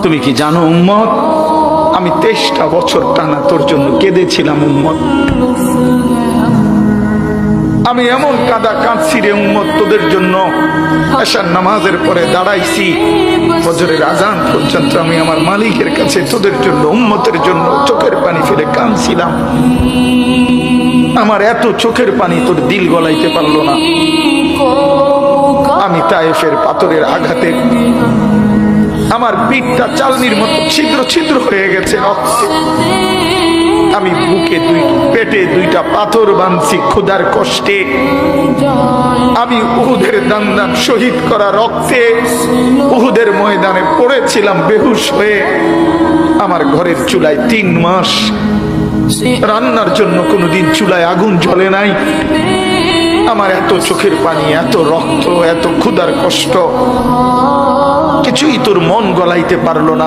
তুমি কি জানো উম্মত, আমি 23টা বছর টানা তোর জন্য কেঁদেছিলাম উম্মত। আমি এমন কাঁদা কাঁদছি রে উম্মত তোদের জন্য। এশার নামাজের পরে দাঁড়াইছি, ফজরের আজান পর্যন্ত আমি আমার মালিকের কাছে তোদের জন্য, উম্মতের জন্য চোখের পানি ফেলে কাঁদছিলাম। আমার এত চোখের পানি তোর দিল গলাইতে পারলো না। আমি তায়েফের পাথরের আঘাতে আমার পিঠটা চালনির মতো ছিদ্র ছিদ্র হয়ে গেছে রক্তে। আমি বুকে পেটে 2টা পাথর বাঁধছি ক্ষুধার কষ্টে। আমি উহুদের দান শহীদ করা রক্তে উহুদের ময়দানে পড়েছিলাম বেহুশ হয়ে। আমার ঘরের চুলায় 3 মাস রান্নার জন্য কোনোদিন চুলায় আগুন জ্বলে নাই। আমার এত চোখের পানি, এত রক্ত, এত ক্ষুধার কষ্ট, কিছুই তোর মন গলাইতে পারলো না।